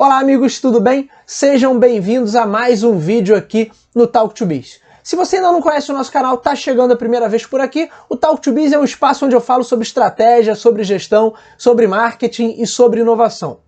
Olá amigos, tudo bem? Sejam bem-vindos a mais um vídeo aqui no Talk2Biz. Se você ainda não conhece o nosso canal, está chegando a primeira vez por aqui, o Talk2Biz é um espaço onde eu falo sobre estratégia, sobre gestão, sobre marketing e sobre inovação.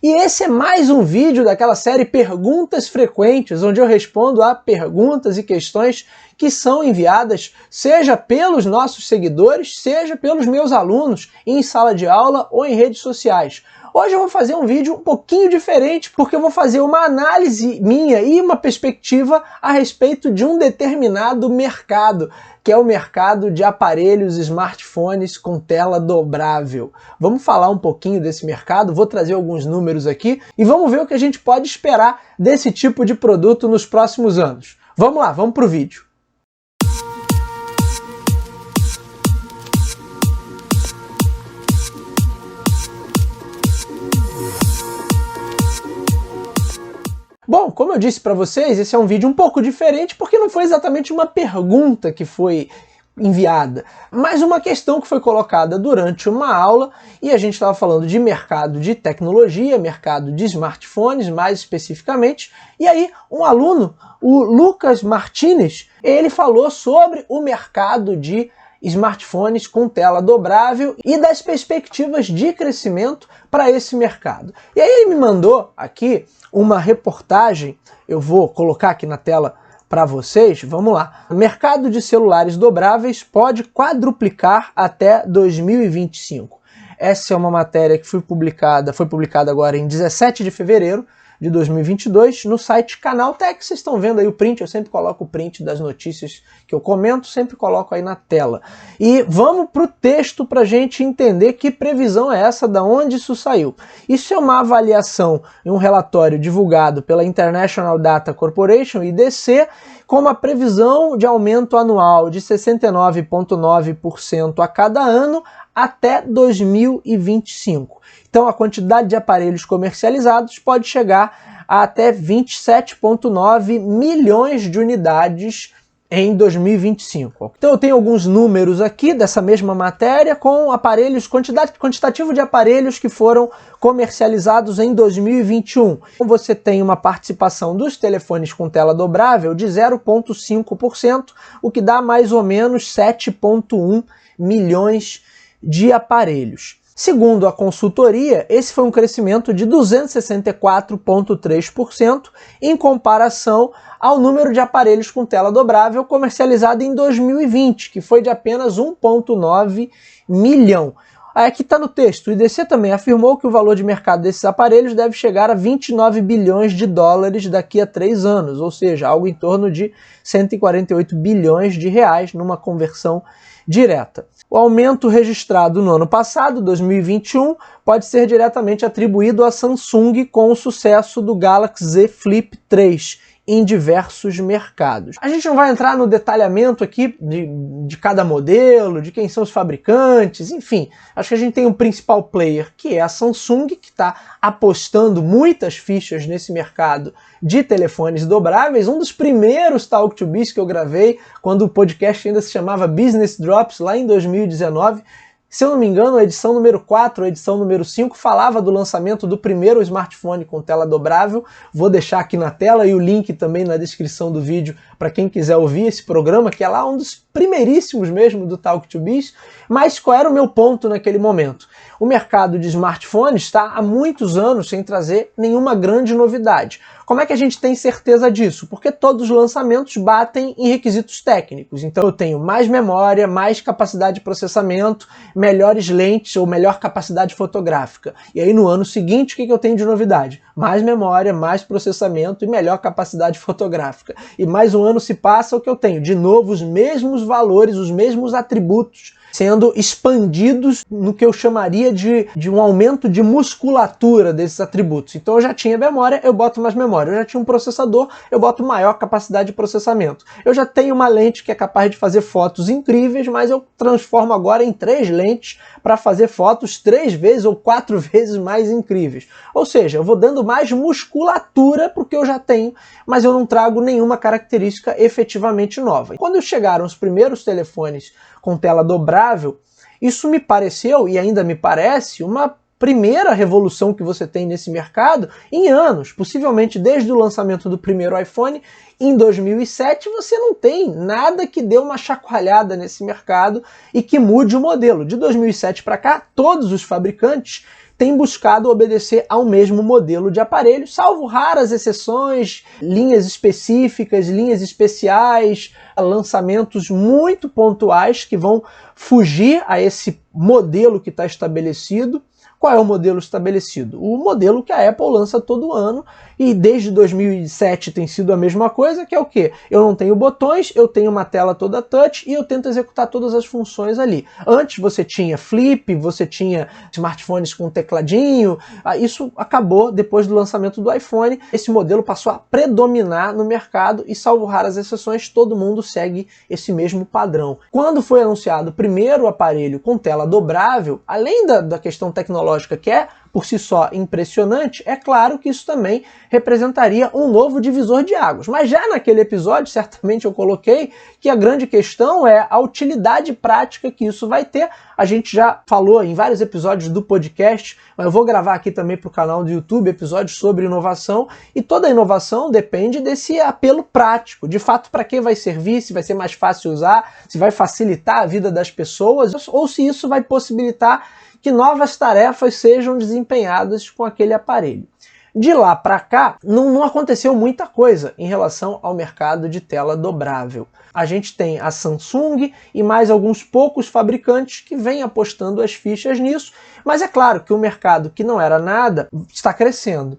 E esse é mais um vídeo daquela série Perguntas Frequentes, onde eu respondo a perguntas e questões que são enviadas, seja pelos nossos seguidores, seja pelos meus alunos, em sala de aula ou em redes sociais. Hoje eu vou fazer um vídeo um pouquinho diferente, porque eu vou fazer uma análise minha e uma perspectiva a respeito de um determinado mercado, que é o mercado de aparelhos smartphones com tela dobrável. Vamos falar um pouquinho desse mercado, vou trazer alguns números aqui e vamos ver o que a gente pode esperar desse tipo de produto nos próximos anos. Vamos lá, vamos para o vídeo. Bom, como eu disse para vocês, esse é um vídeo um pouco diferente porque não foi exatamente uma pergunta que foi enviada, mas uma questão que foi colocada durante uma aula e a gente estava falando de mercado de tecnologia, mercado de smartphones mais especificamente, e aí um aluno, o Lucas Martinez, ele falou sobre o mercado de smartphones com tela dobrável e das perspectivas de crescimento para esse mercado. E aí ele me mandou aqui uma reportagem, eu vou colocar aqui na tela para vocês, vamos lá. O mercado de celulares dobráveis pode quadruplicar até 2025. Essa é uma matéria que foi publicada agora em 17 de fevereiro de 2022 no site Canaltech. Vocês estão vendo aí o print, eu sempre coloco o print das notícias que eu comento, sempre coloco aí na tela. E vamos para o texto para a gente entender que previsão é essa, da onde isso saiu. Isso é uma avaliação em um relatório divulgado pela International Data Corporation, IDC, com uma previsão de aumento anual de 69,9% a cada ano até 2025. Então a quantidade de aparelhos comercializados pode chegar a até 27,9 milhões de unidades em 2025. Então eu tenho alguns números aqui dessa mesma matéria com aparelhos, quantitativo de aparelhos que foram comercializados em 2021. Você tem uma participação dos telefones com tela dobrável de 0,5%, o que dá mais ou menos 7,1 milhões de aparelhos. Segundo a consultoria, esse foi um crescimento de 264,3% em comparação ao número de aparelhos com tela dobrável comercializado em 2020, que foi de apenas 1,9 milhão. Aqui está no texto, o IDC também afirmou que o valor de mercado desses aparelhos deve chegar a 29 bilhões de dólares daqui a 3 anos, ou seja, algo em torno de 148 bilhões de reais numa conversão direta. O aumento registrado no ano passado, 2021, pode ser diretamente atribuído à Samsung com o sucesso do Galaxy Z Flip 3 em diversos mercados. A gente não vai entrar no detalhamento aqui de cada modelo, de quem são os fabricantes, enfim. Acho que a gente tem um principal player, que é a Samsung, que está apostando muitas fichas nesse mercado de telefones dobráveis. Um dos primeiros Talk2Biz que eu gravei, quando o podcast ainda se chamava Business Drops, lá em 2019, se eu não me engano, a edição número 4, a edição número 5, falava do lançamento do primeiro smartphone com tela dobrável. Vou deixar aqui na tela e o link também na descrição do vídeo para quem quiser ouvir esse programa, que é lá um dos primeiríssimos mesmo do Talk2Biz. Mas qual era o meu ponto naquele momento? O mercado de smartphones está há muitos anos sem trazer nenhuma grande novidade. Como é que a gente tem certeza disso? Porque todos os lançamentos batem em requisitos técnicos. Então eu tenho mais memória, mais capacidade de processamento, melhores lentes ou melhor capacidade fotográfica. E aí no ano seguinte, o que eu tenho de novidade? Mais memória, mais processamento e melhor capacidade fotográfica. E mais um ano se passa, o que eu tenho? De novo os mesmos valores, os mesmos atributos sendo expandidos no que eu chamaria de um aumento de musculatura desses atributos. Então eu já tinha memória, eu boto mais memória. Eu já tinha um processador, eu boto maior capacidade de processamento. Eu já tenho uma lente que é capaz de fazer fotos incríveis, mas eu transformo agora em 3 lentes para fazer fotos 3 vezes ou 4 vezes mais incríveis. Ou seja, eu vou dando mais musculatura para o que eu já tenho, mas eu não trago nenhuma característica efetivamente nova. Quando chegaram os primeiros telefones com tela dobrável, isso me pareceu, e ainda me parece, uma primeira revolução que você tem nesse mercado em anos, possivelmente desde o lançamento do primeiro iPhone em 2007, você não tem nada que dê uma chacoalhada nesse mercado e que mude o modelo. De 2007 para cá, todos os fabricantes têm buscado obedecer ao mesmo modelo de aparelho, salvo raras exceções, linhas específicas, linhas especiais, lançamentos muito pontuais que vão fugir a esse modelo que está estabelecido. Qual é o modelo estabelecido? O modelo que a Apple lança todo ano, e desde 2007 tem sido a mesma coisa, que é o quê? Eu não tenho botões, eu tenho uma tela toda touch e eu tento executar todas as funções ali. Antes você tinha flip, você tinha smartphones com tecladinho, isso acabou depois do lançamento do iPhone. Esse modelo passou a predominar no mercado e, salvo raras exceções, todo mundo segue esse mesmo padrão. Quando foi anunciado o primeiro aparelho com tela dobrável, além da questão tecnológica, que é por si só impressionante, é claro que isso também representaria um novo divisor de águas. Mas já naquele episódio, certamente eu coloquei que a grande questão é a utilidade prática que isso vai ter. A gente já falou em vários episódios do podcast, mas eu vou gravar aqui também para o canal do YouTube episódios sobre inovação, e toda inovação depende desse apelo prático. De fato, para que vai servir, se vai ser mais fácil usar, se vai facilitar a vida das pessoas, ou se isso vai possibilitar que novas tarefas sejam desempenhadas com aquele aparelho. De lá para cá, não aconteceu muita coisa em relação ao mercado de tela dobrável. A gente tem a Samsung e mais alguns poucos fabricantes que vêm apostando as fichas nisso, mas é claro que o mercado que não era nada está crescendo.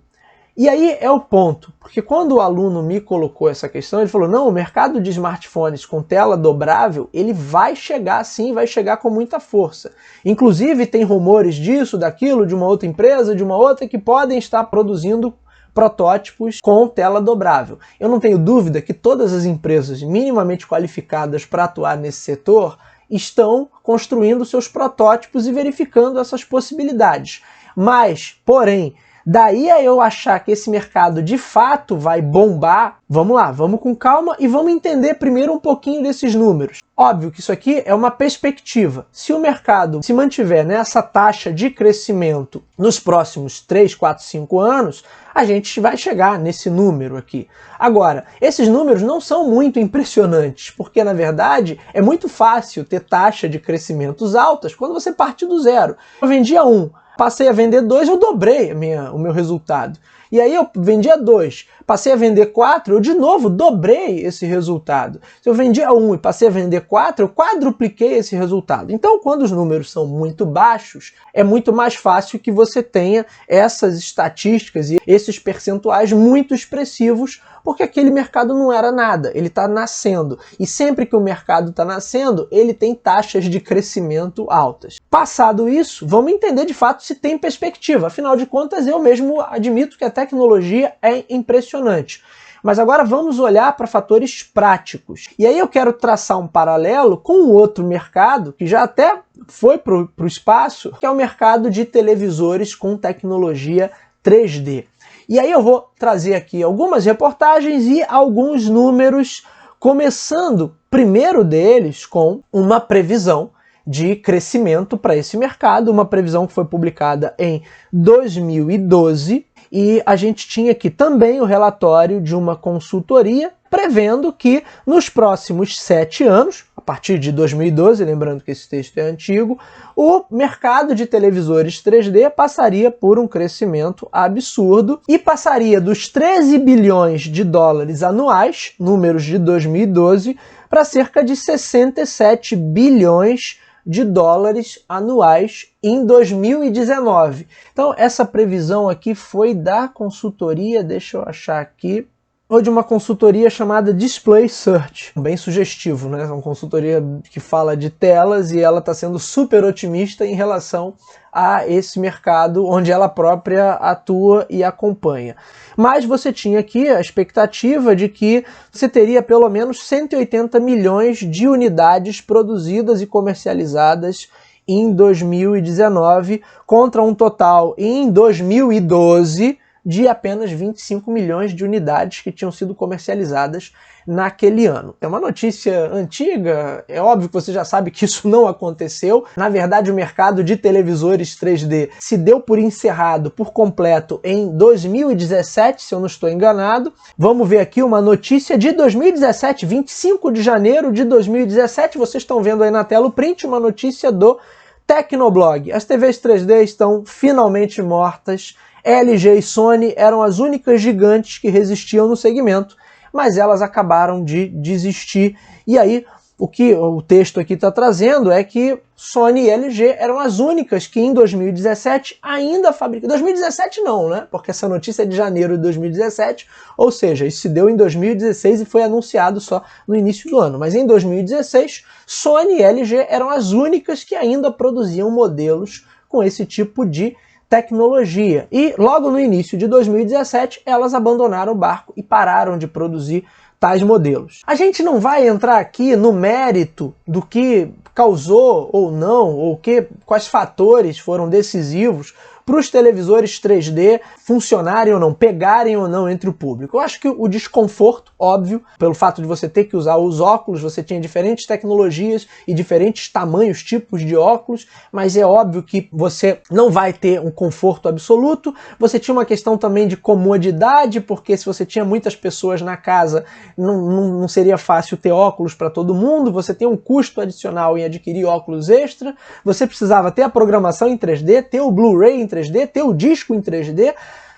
E aí é o ponto, porque quando o aluno me colocou essa questão, ele falou, não, o mercado de smartphones com tela dobrável, ele vai chegar sim, vai chegar com muita força. Inclusive tem rumores disso, daquilo, de uma outra empresa, de uma outra, que podem estar produzindo protótipos com tela dobrável. Eu não tenho dúvida que todas as empresas minimamente qualificadas para atuar nesse setor estão construindo seus protótipos e verificando essas possibilidades. Mas, porém, daí a eu achar que esse mercado de fato vai bombar, vamos lá, vamos com calma e vamos entender primeiro um pouquinho desses números. Óbvio que isso aqui é uma perspectiva. Se o mercado se mantiver nessa taxa de crescimento nos próximos 3, 4, 5 anos, a gente vai chegar nesse número aqui. Agora, esses números não são muito impressionantes, porque na verdade é muito fácil ter taxa de crescimentos altas quando você parte do zero. Eu vendia 1. Passei a vender 2, eu dobrei o meu resultado. E aí eu vendia 2, passei a vender 4, eu de novo dobrei esse resultado. Se eu vendia 1 e passei a vender 4, eu quadrupliquei esse resultado. Então, quando os números são muito baixos, é muito mais fácil que você tenha essas estatísticas e esses percentuais muito expressivos, porque aquele mercado não era nada, ele está nascendo. E sempre que o mercado está nascendo, ele tem taxas de crescimento altas. Passado isso, vamos entender de fato se tem perspectiva. Afinal de contas, eu mesmo admito que a tecnologia é impressionante. Mas agora vamos olhar para fatores práticos. E aí eu quero traçar um paralelo com um outro mercado, que já até foi para o espaço, que é o mercado de televisores com tecnologia 3D. E aí eu vou trazer aqui algumas reportagens e alguns números, começando primeiro deles com uma previsão de crescimento para esse mercado, uma previsão que foi publicada em 2012, e a gente tinha aqui também o relatório de uma consultoria prevendo que nos próximos 7 anos, a partir de 2012, lembrando que esse texto é antigo, o mercado de televisores 3D passaria por um crescimento absurdo e passaria dos 13 bilhões de dólares anuais, números de 2012, para cerca de 67 bilhões de dólares anuais em 2019. Então essa previsão aqui foi da consultoria, deixa eu achar aqui, ou de uma consultoria chamada Display Search. Bem sugestivo, né? É uma consultoria que fala de telas e ela está sendo super otimista em relação a esse mercado onde ela própria atua e acompanha. Mas você tinha aqui a expectativa de que você teria pelo menos 180 milhões de unidades produzidas e comercializadas em 2019, contra um total em 2012 de apenas 25 milhões de unidades que tinham sido comercializadas naquele ano. É uma notícia antiga, é óbvio que você já sabe que isso não aconteceu. Na verdade, o mercado de televisores 3D se deu por encerrado por completo em 2017, se eu não estou enganado. Vamos ver aqui uma notícia de 2017, 25 de janeiro de 2017. Vocês estão vendo aí na tela o print, uma notícia do Tecnoblog. As TVs 3D estão finalmente mortas. LG e Sony eram as únicas gigantes que resistiam no segmento, mas elas acabaram de desistir. E aí, o que o texto aqui está trazendo é que Sony e LG eram as únicas que em 2017 ainda fabricavam. 2017 não, né? Porque essa notícia é de janeiro de 2017, ou seja, isso se deu em 2016 e foi anunciado só no início do ano. Mas em 2016, Sony e LG eram as únicas que ainda produziam modelos com esse tipo de tecnologia. E logo no início de 2017, elas abandonaram o barco e pararam de produzir tais modelos. A gente não vai entrar aqui no mérito do que causou ou não, ou quais fatores foram decisivos para os televisores 3D funcionarem ou não, pegarem ou não entre o público. Eu acho que o desconforto, óbvio, pelo fato de você ter que usar os óculos, você tinha diferentes tecnologias e diferentes tamanhos, tipos de óculos, mas é óbvio que você não vai ter um conforto absoluto. Você tinha uma questão também de comodidade, porque se você tinha muitas pessoas na casa, não seria fácil ter óculos para todo mundo, você tem um custo adicional em adquirir óculos extra, você precisava ter a programação em 3D, ter o Blu-ray em 3D, ter o disco em 3D,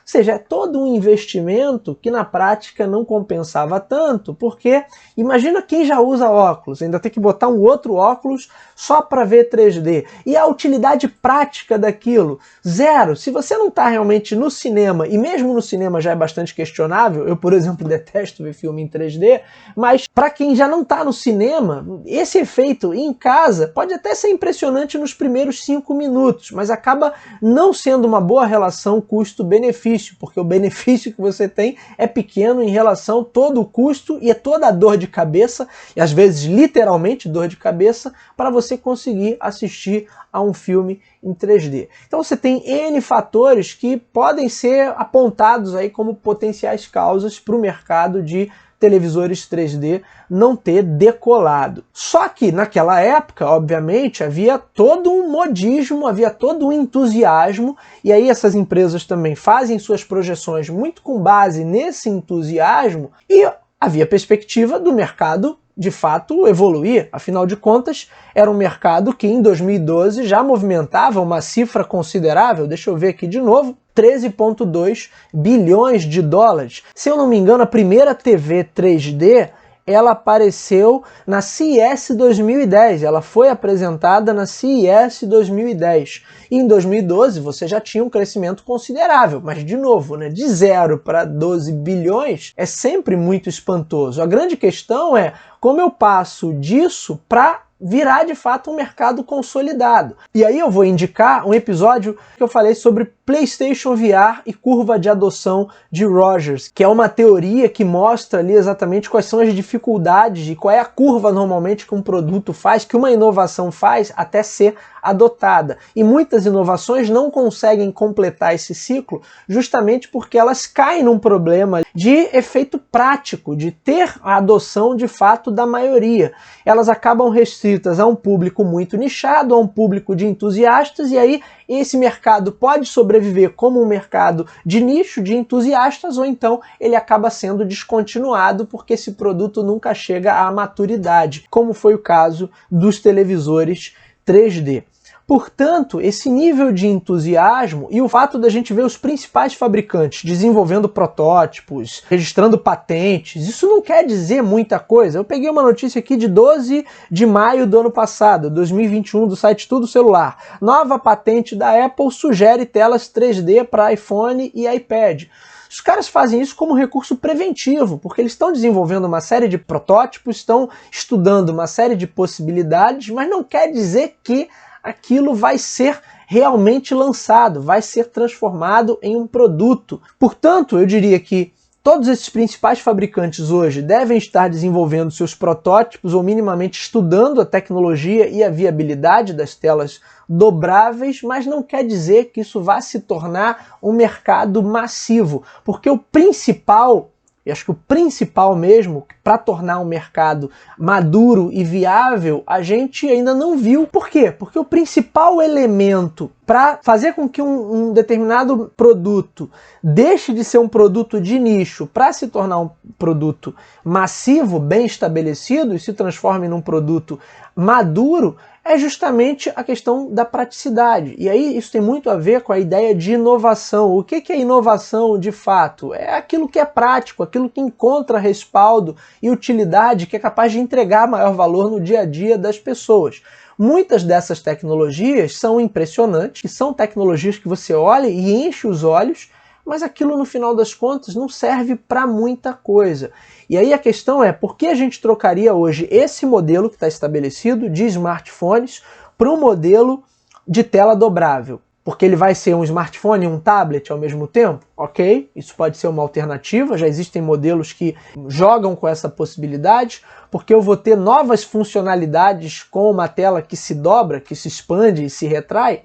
ou seja, é todo um investimento que na prática não compensava tanto, porque imagina quem já usa óculos, ainda tem que botar um outro óculos só para ver 3D. E a utilidade prática daquilo? Zero. Se você não está realmente no cinema, e mesmo no cinema já é bastante questionável, eu, por exemplo, detesto ver filme em 3D, mas para quem já não está no cinema, esse efeito em casa pode até ser impressionante nos primeiros 5 minutos, mas acaba não sendo uma boa relação custo-benefício, porque o benefício que você tem é pequeno em relação a todo o custo e toda a dor de cabeça, e às vezes literalmente dor de cabeça, para você conseguir assistir a um filme em 3D. Então você tem N fatores que podem ser apontados aí como potenciais causas para o mercado de televisores 3D não ter decolado. Só que naquela época, obviamente, havia todo um modismo, havia todo um entusiasmo, e aí essas empresas também fazem suas projeções muito com base nesse entusiasmo, e havia perspectiva do mercado de fato evoluir. Afinal de contas, era um mercado que em 2012 já movimentava uma cifra considerável, deixa eu ver aqui de novo, 13,2 bilhões de dólares. Se eu não me engano, a primeira TV 3D, ela apareceu na CES 2010, ela foi apresentada na CES 2010. E em 2012 você já tinha um crescimento considerável, mas de novo, né, de 0 para 12 bilhões é sempre muito espantoso. A grande questão é como eu passo disso para virar de fato um mercado consolidado. E aí eu vou indicar um episódio que eu falei sobre PlayStation VR e curva de adoção de Rogers, que é uma teoria que mostra ali exatamente quais são as dificuldades e qual é a curva normalmente que um produto faz, que uma inovação faz até ser adotada. E muitas inovações não conseguem completar esse ciclo justamente porque elas caem num problema de efeito prático, de ter a adoção de fato da maioria. Elas acabam restritas a um público muito nichado, a um público de entusiastas, e aí esse mercado pode sobreviver como um mercado de nicho, de entusiastas, ou então ele acaba sendo descontinuado porque esse produto nunca chega à maturidade, como foi o caso dos televisores 3D. Portanto, esse nível de entusiasmo e o fato da gente ver os principais fabricantes desenvolvendo protótipos, registrando patentes, isso não quer dizer muita coisa. Eu peguei uma notícia aqui de 12 de maio do ano passado, 2021, do site Tudo Celular. Nova patente da Apple sugere telas 3D para iPhone e iPad. Os caras fazem isso como recurso preventivo, porque eles estão desenvolvendo uma série de protótipos, estão estudando uma série de possibilidades, mas não quer dizer que aquilo vai ser realmente lançado, vai ser transformado em um produto. Portanto, eu diria que Todos esses principais fabricantes hoje devem estar desenvolvendo seus protótipos ou minimamente estudando a tecnologia e a viabilidade das telas dobráveis, mas não quer dizer que isso vá se tornar um mercado massivo, porque o principal, e acho que o principal mesmo, para tornar um mercado maduro e viável, a gente ainda não viu. Por quê? Porque o principal elemento para fazer com que um determinado produto deixe de ser um produto de nicho para se tornar um produto massivo, bem estabelecido, e se transforme num produto maduro, é justamente a questão da praticidade. E aí isso tem muito a ver com a ideia de inovação. O que é inovação de fato? É aquilo que é prático, aquilo que encontra respaldo e utilidade, que é capaz de entregar maior valor no dia a dia das pessoas. Muitas dessas tecnologias são impressionantes, que são tecnologias que você olha e enche os olhos, mas aquilo no final das contas não serve para muita coisa. E aí a questão é, por que a gente trocaria hoje esse modelo que está estabelecido de smartphones para um modelo de tela dobrável? Porque ele vai ser um smartphone e um tablet ao mesmo tempo? Ok, isso pode ser uma alternativa, já existem modelos que jogam com essa possibilidade, porque eu vou ter novas funcionalidades com uma tela que se dobra, que se expande e se retrai.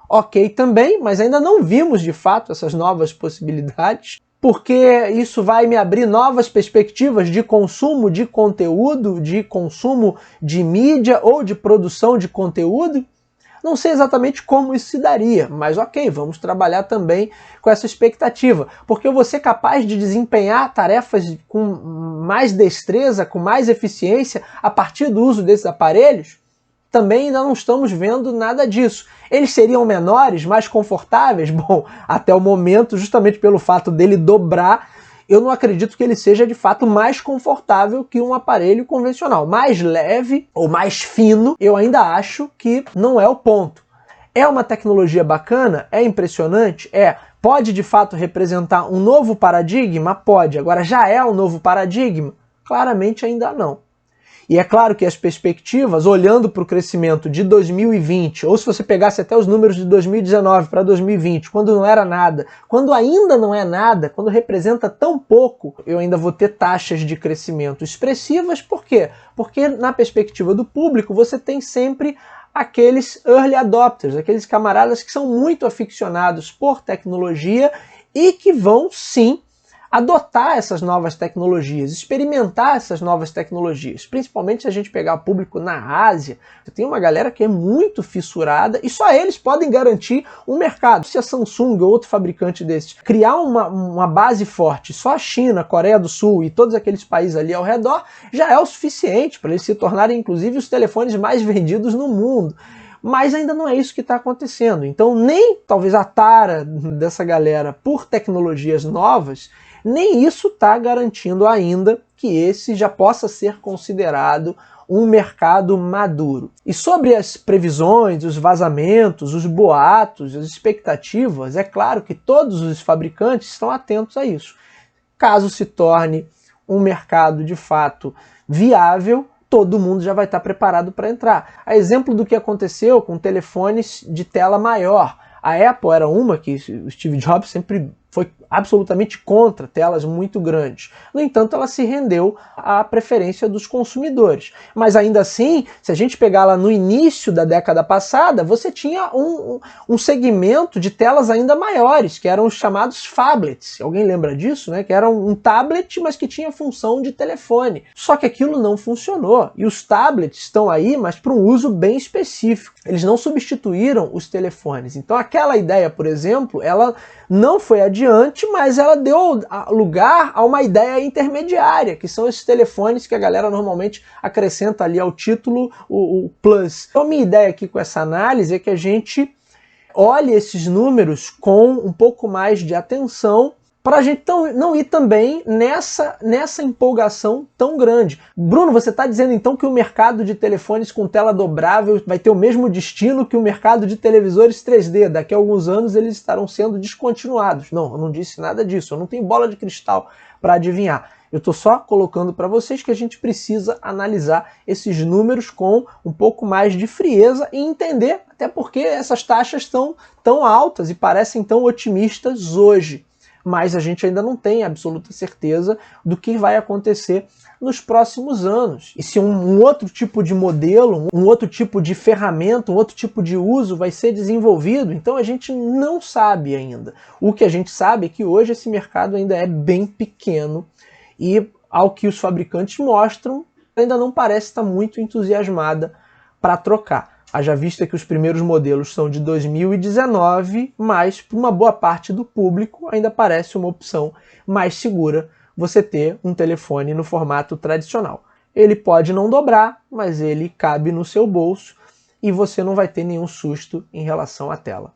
Ok também, mas ainda não vimos de fato essas novas possibilidades, porque isso vai me abrir novas perspectivas de consumo de conteúdo, de consumo de mídia ou de produção de conteúdo. Não sei exatamente como isso se daria, mas ok, vamos trabalhar também com essa expectativa, porque eu vou ser capaz de desempenhar tarefas com mais destreza, com mais eficiência a partir do uso desses aparelhos? Também ainda não estamos vendo nada disso. Eles seriam menores, mais confortáveis? Bom, até o momento, justamente pelo fato dele dobrar, eu não acredito que ele seja de fato mais confortável que um aparelho convencional. Mais leve ou mais fino, eu ainda acho que não é o ponto. É uma tecnologia bacana? É impressionante? É. Pode de fato representar um novo paradigma? Pode. Agora, já é um novo paradigma? Claramente ainda não. E é claro que as perspectivas, olhando para o crescimento de 2020, ou se você pegasse até os números de 2019 para 2020, quando não era nada, quando ainda não é nada, quando representa tão pouco, eu ainda vou ter taxas de crescimento expressivas. Por quê? Porque na perspectiva do público você tem sempre aqueles early adopters, aqueles camaradas que são muito aficionados por tecnologia e que vão sim adotar essas novas tecnologias, experimentar essas novas tecnologias, principalmente se a gente pegar o público na Ásia. Tem uma galera que é muito fissurada e só eles podem garantir um mercado. Se a Samsung ou outro fabricante desses criar uma base forte, só a China, Coreia do Sul e todos aqueles países ali ao redor, já é o suficiente para eles se tornarem inclusive os telefones mais vendidos no mundo. Mas ainda não é isso que está acontecendo. Então nem talvez a tara dessa galera por tecnologias novas, nem isso está garantindo ainda que esse já possa ser considerado um mercado maduro. E sobre as previsões, os vazamentos, os boatos, as expectativas, é claro que todos os fabricantes estão atentos a isso. Caso se torne um mercado de fato viável, todo mundo já vai estar preparado para entrar. A exemplo do que aconteceu com telefones de tela maior. A Apple era uma que o Steve Jobs sempre foi absolutamente contra telas muito grandes. No entanto, ela se rendeu à preferência dos consumidores. Mas ainda assim, se a gente pegar lá no início da década passada, você tinha um segmento de telas ainda maiores, que eram os chamados phablets. Alguém lembra disso, né? Que era um tablet, mas que tinha função de telefone. Só que aquilo não funcionou. E os tablets estão aí, mas para um uso bem específico. Eles não substituíram os telefones. Então aquela ideia, por exemplo, ela não foi adiante, mas ela deu lugar a uma ideia intermediária, que são esses telefones que a galera normalmente acrescenta ali ao título o Plus. Então a minha ideia aqui com essa análise é que a gente olhe esses números com um pouco mais de atenção, para a gente não ir também nessa empolgação tão grande. Bruno, você está dizendo então que o mercado de telefones com tela dobrável vai ter o mesmo destino que o mercado de televisores 3D? Daqui a alguns anos eles estarão sendo descontinuados. Não, eu não disse nada disso, eu não tenho bola de cristal para adivinhar. Eu estou só colocando para vocês que a gente precisa analisar esses números com um pouco mais de frieza e entender até porque essas taxas estão tão altas e parecem tão otimistas hoje. mas a gente ainda não tem absoluta certeza do que vai acontecer nos próximos anos. E se um outro tipo de modelo, um outro tipo de ferramenta, um outro tipo de uso vai ser desenvolvido, então a gente não sabe ainda. O que a gente sabe é que hoje esse mercado ainda é bem pequeno e, ao que os fabricantes mostram, ainda não parece estar muito entusiasmada para trocar. Haja vista que os primeiros modelos são de 2019, mas para uma boa parte do público ainda parece uma opção mais segura você ter um telefone no formato tradicional. Ele pode não dobrar, mas ele cabe no seu bolso e você não vai ter nenhum susto em relação à tela.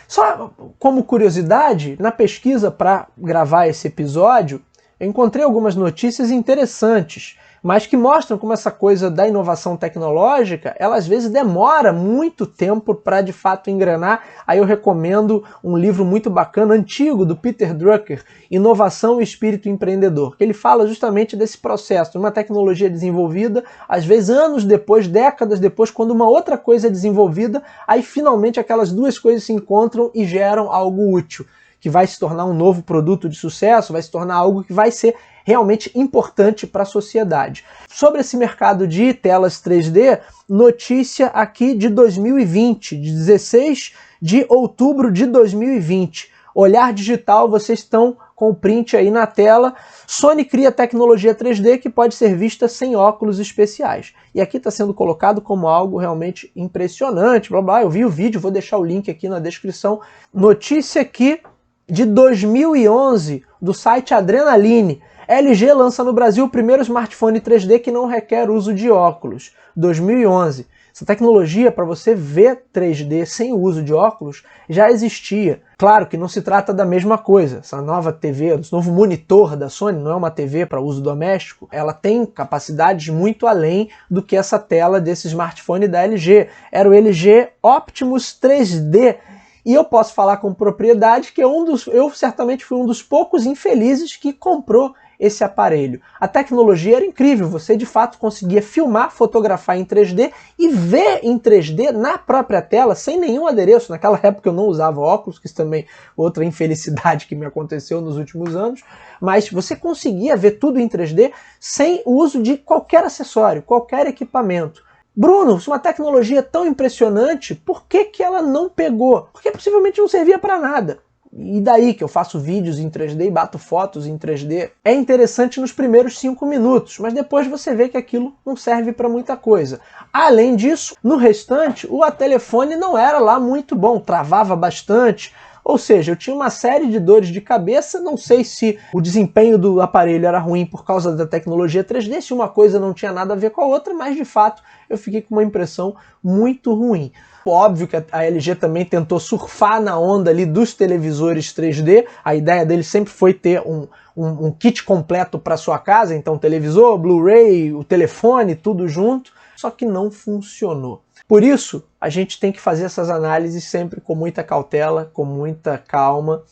Só como curiosidade, na pesquisa para gravar esse episódio, eu encontrei algumas notícias interessantes, mas que mostram como essa coisa da inovação tecnológica, ela às vezes demora muito tempo para de fato engrenar. Aí eu recomendo um livro muito bacana, antigo, do Peter Drucker, Inovação e Espírito Empreendedor, que ele fala justamente desse processo, de uma tecnologia desenvolvida, às vezes anos depois, décadas depois, quando uma outra coisa é desenvolvida, aí finalmente aquelas duas coisas se encontram e geram algo útil, que vai se tornar um novo produto de sucesso, vai se tornar algo que vai ser realmente importante para a sociedade. Sobre esse mercado de telas 3D, notícia aqui de 2020, de 16 de outubro de 2020. Olhar Digital, vocês estão com o print aí na tela. Sony cria tecnologia 3D que pode ser vista sem óculos especiais. E aqui está sendo colocado como algo realmente impressionante. Blá, blá. Eu vi o vídeo, vou deixar o link aqui na descrição. Notícia aqui de 2011, do site Adrenaline. LG lança no Brasil o primeiro smartphone 3D que não requer uso de óculos. 2011. Essa tecnologia para você ver 3D sem o uso de óculos já existia. Claro que não se trata da mesma coisa. Essa nova TV, esse novo monitor da Sony não é uma TV para uso doméstico. Ela tem capacidades muito além do que essa tela desse smartphone da LG. Era o LG Optimus 3D. E eu posso falar com propriedade que eu certamente fui um dos poucos infelizes que comprou esse aparelho. A tecnologia era incrível, você de fato conseguia filmar, fotografar em 3D e ver em 3D na própria tela, sem nenhum adereço. Naquela época eu não usava óculos, que isso também é outra infelicidade que me aconteceu nos últimos anos, mas você conseguia ver tudo em 3D sem o uso de qualquer acessório, qualquer equipamento. Bruno, se uma tecnologia tão impressionante, por que ela não pegou? Porque possivelmente não servia para nada. E daí que eu faço vídeos em 3D e bato fotos em 3D? É interessante nos primeiros 5 minutos, mas depois você vê que aquilo não serve para muita coisa. Além disso, no restante, o telefone não era lá muito bom, travava bastante. Ou seja, eu tinha uma série de dores de cabeça, não sei se o desempenho do aparelho era ruim por causa da tecnologia 3D, se uma coisa não tinha nada a ver com a outra, mas de fato eu fiquei com uma impressão muito ruim. Óbvio que a LG também tentou surfar na onda ali dos televisores 3D, a ideia deles sempre foi ter um kit completo para sua casa, então televisor, Blu-ray, o telefone, tudo junto, só que não funcionou. Por isso, a gente tem que fazer essas análises sempre com muita cautela, com muita calma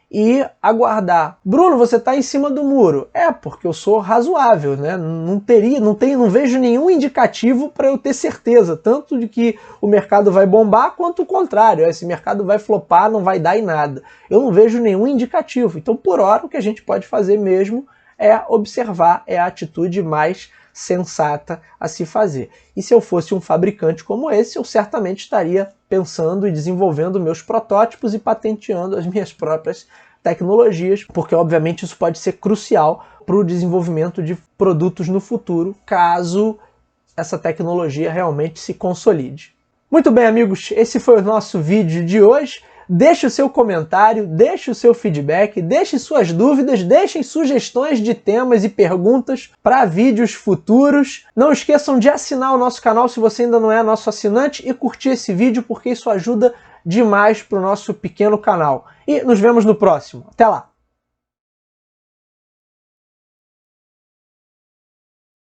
e aguardar. Bruno, você está em cima do muro. É, porque eu sou razoável, né? Não vejo nenhum indicativo para eu ter certeza, tanto de que o mercado vai bombar, quanto o contrário. Esse mercado vai flopar, não vai dar em nada. Eu não vejo nenhum indicativo. Então, por hora, o que a gente pode fazer mesmo é observar, é a atitude mais sensata a se fazer. E se eu fosse um fabricante como esse, eu certamente estaria pensando e desenvolvendo meus protótipos e patenteando as minhas próprias tecnologias, porque obviamente isso pode ser crucial para o desenvolvimento de produtos no futuro, caso essa tecnologia realmente se consolide. Muito bem, amigos, esse foi o nosso vídeo de hoje. Deixe o seu comentário, deixe o seu feedback, deixe suas dúvidas, deixem sugestões de temas e perguntas para vídeos futuros. Não esqueçam de assinar o nosso canal se você ainda não é nosso assinante e curtir esse vídeo porque isso ajuda demais para o nosso pequeno canal. E nos vemos no próximo. Até lá!